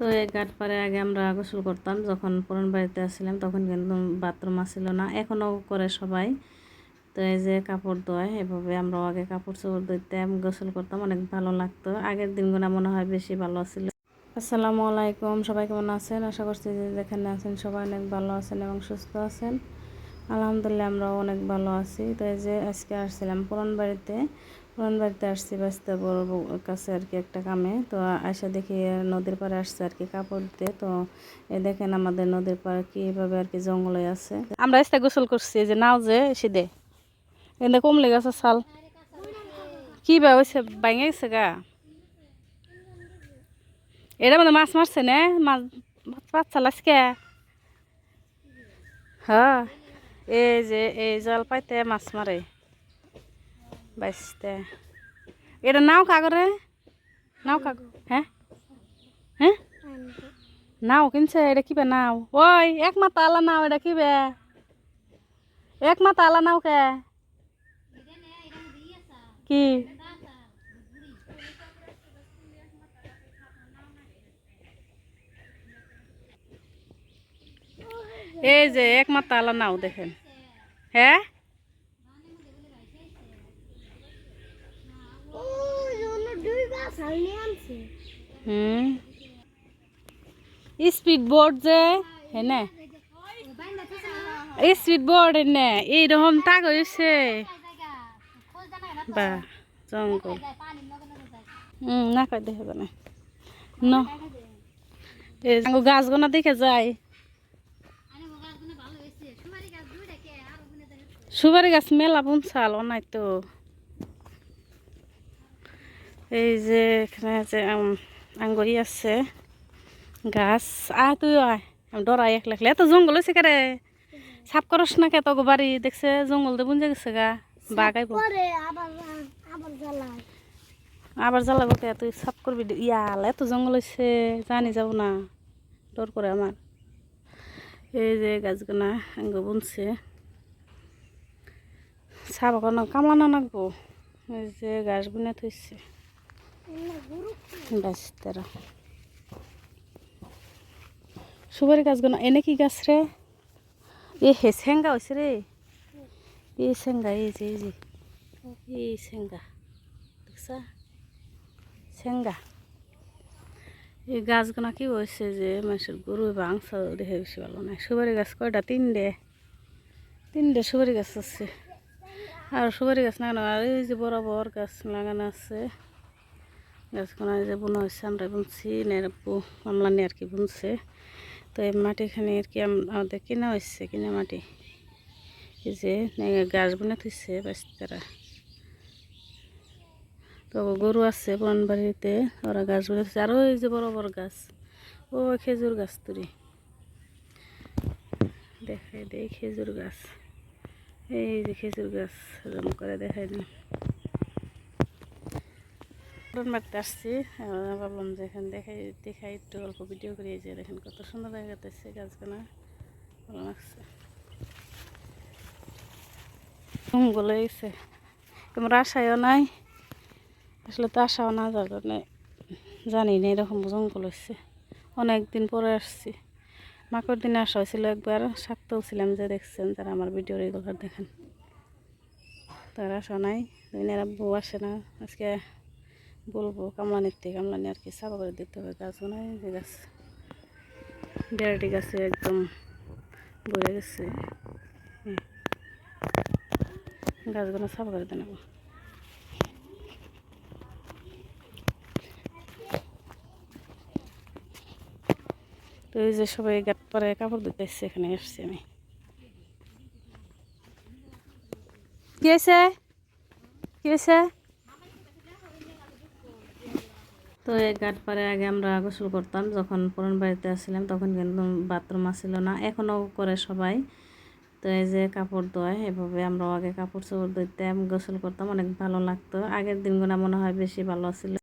তো এই ঘাটপাড়ে আগে আমরা গোসল করতাম যখন পুরান বাড়িতে আসছিলাম, তখন কিন্তু বাথরুম আসছিল না, এখনও করে সবাই। তো এই যে কাপড় ধোয়, এভাবে আমরা আগে কাপড় চোপড় ধুইতাম, গোসল করতাম, অনেক ভালো লাগতো। আগের দিনগুলো মনে হয় বেশি ভালো ছিল। আসসালামু আলাইকুম, সবাই কেমন আছেন? আশা করছি যে যেখানে আছেন সবাই অনেক ভালো আছেন এবং সুস্থ আছেন। আলহামদুলিল্লাহ আমরাও অনেক ভালো আছি। তো এই যে আজকে আসছিলাম পুরান বাড়িতে আসছি ব্যস্ত বড় কাছে আর কি একটা কামে। তো আসা দেখি নদীর পাড়ে আসছে আর কি কাপড় দিতে। তো এই দেখেন আমাদের নদীর পাড়ে কীভাবে আর কি জঙ্গলে আছে। আমরা আজকে গোসল করছি, যে নাও যে সিদে এনে কমলে গেছে শাল কি বা হয়েছে, ভাঙে গেছে গা। এটা মানে মাছ মারছে না, মাছ বাচ্চা লাসকে। হ্যাঁ, এই যে এই জাল পাইতে মাছ মারে বাইসতে। এটা নাও কাগরে, নাও কাগর। হ্যাঁ হ্যাঁ, নাও কিনছে। এটা কিবে নাও? ওই এক মাথা আলা নাও, এটা কিবে এক মাথা আলা নাও কে কি? এই যে এক মাথা আলা নাও দেখেন। হ্যাঁ, হুম, স্পিড বোর্ড যে হ্যাঁ, স্পিড বোর্ড এনে এইরকম তাগ হয়েছে বা জঙ্গল। না কয় দেখে জানে ন গাছ গোনা দেখে যায়। সুপারি গাছ মেলা বুনছাল নাই তো। এই যে এখানে যে আঙ্গুরি আছে গাছ। তুই আয়, আমি ডরাই এক লাগলে। এত জঙ্গল হয়েছে কারে, সাপ করস না কে? তো বাড়ি দেখছে জঙ্গল দিয়ে বুঝে গেছে গা, বাগাইব আবার জ্বালাবো কে? তুই সাপ করবি ইয়াল, এত জঙ্গল হয়েছে জানি যাব না, ডর করে আমার। এই যে গাছগুলা আঙ্গ বুনছে, সাপ কোনো কামড়ানো নাকবো। এই যে গাছ বুনে থইছে বাস্তারা। সুপারি গাছগুলো এনে কি গাছ রে? এ হে সেঙ্গা হয়েছে রে, এই সেঙ্গা, এই যে এই সেঙ্গা দেখছা সেঙ্গা। এই গাছগুলো কি হয়েছে যে মানুষের গরু মাংস দেখে বেশি ভালো না। সুপারি গাছ কয়টা? তিনটে সুপারি গাছ আছে। আর সুপারি গাছ লাগানো, আর এই যে বরাবর গাছ লাগানো আছে। গাছগুলো যে বোনা হয়েছে, আমরা বুনছি নেরপু আমলানি আর কি বুনছে। তো এই মাটিখানে আর কি আমাদের কিনা হয়েছে, কিনা মাটি। এই যে গাছ বুনে থইছে বাস্তারা। তো গরু আছে পুরান বাড়িতে, ওরা গাছ বুনে থইছে। আর ওই যে বড় বড় গাছ, ও খেজুর গাছ তুরি দেখাই দেয়, খেজুর গাছ। এই যে খেজুর গাছ জম করে দেখাই দিন। পুরান বাড়িতে আসছি, ভাবলাম যে এখানে দেখাই একটু অল্প ভিডিও করি। যে দেখেন কত সুন্দর দেখা যাচ্ছে গাছগুলো, ভালো লাগছে। জঙ্গল হয়ে গেছে, তোমার আশায়ও নাই, আসলে তো আশাও না, যার জন্য জানি না এরকম জঙ্গল হচ্ছে। অনেকদিন পরে আসছি, মাকড় দিনে আসা হয়েছিল একবার, শাক তুলছিলাম, যে দেখছেন যারা আমার ভিডিও রেগুলার দেখেন। তার আসা নাই, এরা বউ আসে না। আজকে বলবো কামলানির থেকে, কামলানি আর কি সাফা করে দিতে হবে গাছও নাই। যে গাছ বেড়াটি গাছে একদম ভরে গেছে, গাছগুলো সাফা করে দেবো। তো এই যে সবাই গাট পরে কাপড় ধুতে এসছে, এখানে এসছি আমি। কি হয়েছে, কি হয়েছে? তো এই ঘাটপাড়ে আগে আমরা গোসল করতাম যখন পুরান বাড়িতে আসছিলাম, তখন কিন্তু বাথরুম আসছিল না, এখনও করে সবাই। তো এই যে কাপড় ধোয়, এভাবে আমরাও আগে কাপড় চোপড় ধুইতাম, গোসল করতাম, অনেক ভালো লাগতো। আগের দিনগুলো মনে হয় বেশি ভালো ছিল।